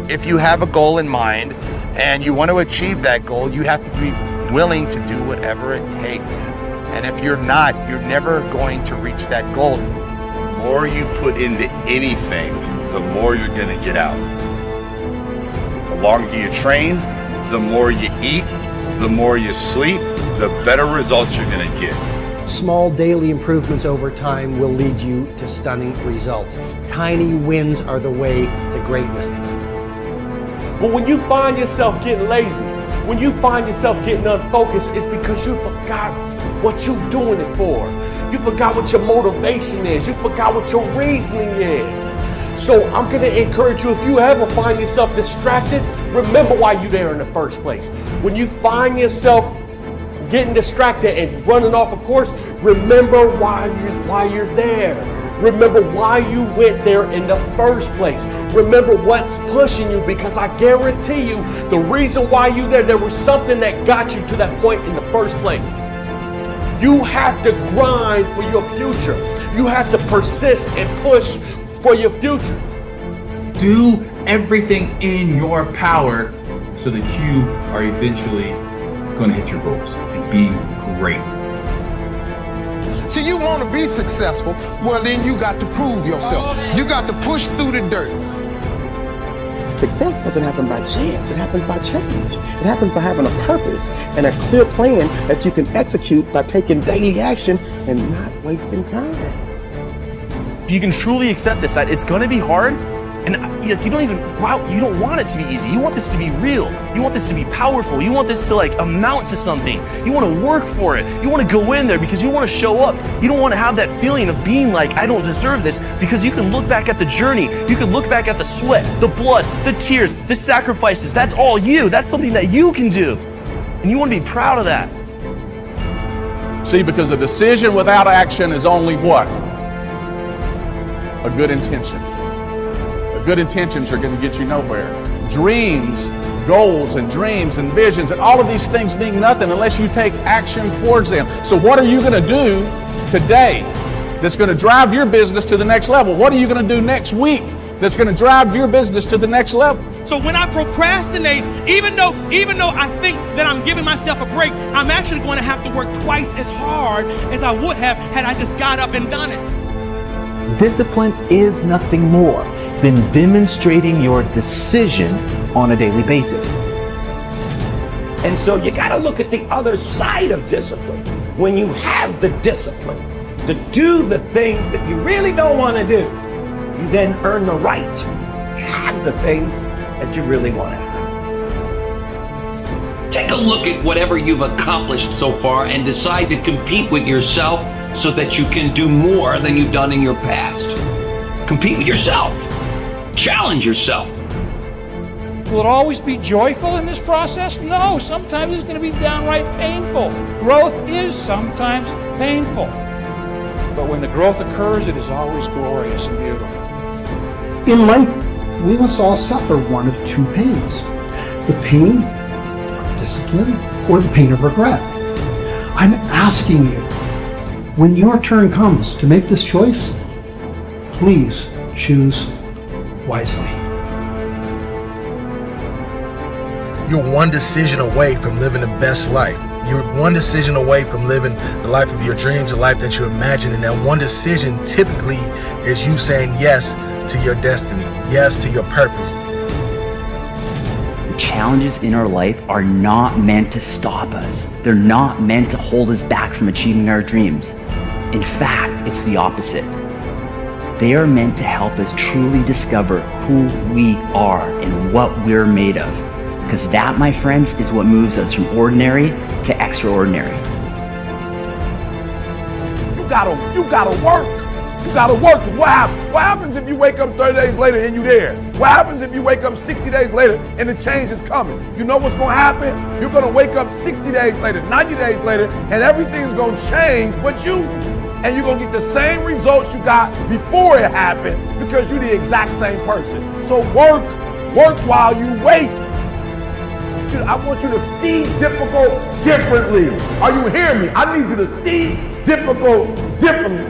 If you have a goal in mind and you want to achieve that goal, you have to be willing to do whatever it takes. And if you're not, you're never going to reach that goal. The more you put into anything, the more you're going to get out. The longer you train, the more you eat, the more you sleep, the better results you're going to get. Small daily improvements over time will lead you to stunning results. Tiny wins are the way to greatness. But when you find yourself getting lazy, when you find yourself getting unfocused, it's because you forgot what you're doing it for. You forgot what your motivation is. You forgot what your reasoning is. So I'm going to encourage you, if you ever find yourself distracted, remember why you're there in the first place. When you find yourself getting distracted and running off a course, remember why you're there. Remember why you went there in the first place. Remember what's pushing you, because I guarantee you the reason why you're there was something that got you to that point in the first place. You have to grind for your future. You have to persist and push for your future. Do everything in your power so that you are eventually going to hit your goals and be great. So you want to be successful, well then you got to prove yourself. You got to push through the dirt. Success doesn't happen by chance. It happens by change. It happens by having a purpose and a clear plan that you can execute by taking daily action and not wasting time. If you can truly accept this, that it's going to be hard, and you don't want it to be easy. You want this to be real. You want this to be powerful. You want this to amount to something. You want to work for it. You want to go in there because you want to show up. You don't want to have that feeling of being like, I don't deserve this, because you can look back at the journey. You can look back at the sweat, the blood, the tears, the sacrifices. That's all you. That's something that you can do. And you want to be proud of that. See, because a decision without action is only what? A good intention. Good intentions are going to get you nowhere. Dreams, goals and dreams and visions and all of these things mean nothing unless you take action towards them. So what are you going to do today that's going to drive your business to the next level? What are you going to do next week that's going to drive your business to the next level? So when I procrastinate, even though I think that I'm giving myself a break, I'm actually going to have to work twice as hard as I would have had I just got up and done it. Discipline is nothing more than demonstrating your decision on a daily basis. And so you got to look at the other side of discipline. When you have the discipline to do the things that you really don't want to do, you then earn the right to have the things that you really want to have. Take a look at whatever you've accomplished so far and decide to compete with yourself so that you can do more than you've done in your past. Compete with yourself. Challenge yourself. Will it always be joyful in this process? No, sometimes it's going to be downright painful. Growth is sometimes painful. But when the growth occurs, it is always glorious and beautiful. In life, we must all suffer one of two pains. The pain of discipline or the pain of regret. I'm asking you, when your turn comes to make this choice, please choose wisely. You're one decision away from living the best life. You're one decision away from living the life of your dreams, the life that you imagine. And that one decision typically is you saying yes to your destiny, yes to your purpose. The challenges in our life are not meant to stop us. They're not meant to hold us back from achieving our dreams. In fact, it's the opposite. They are meant to help us truly discover who we are and what we're made of. Because that, my friends, is what moves us from ordinary to extraordinary. You gotta work. You gotta work. What happens if you wake up 30 days later and you're there? What happens if you wake up 60 days later and the change is coming? You know what's gonna happen? You're gonna wake up 60 days later, 90 days later, and everything's gonna change but you. And you're going to get the same results you got before it happened because you're the exact same person. So work while you wait. I want you to see difficult differently. Are you hearing me? I need you to see difficult differently.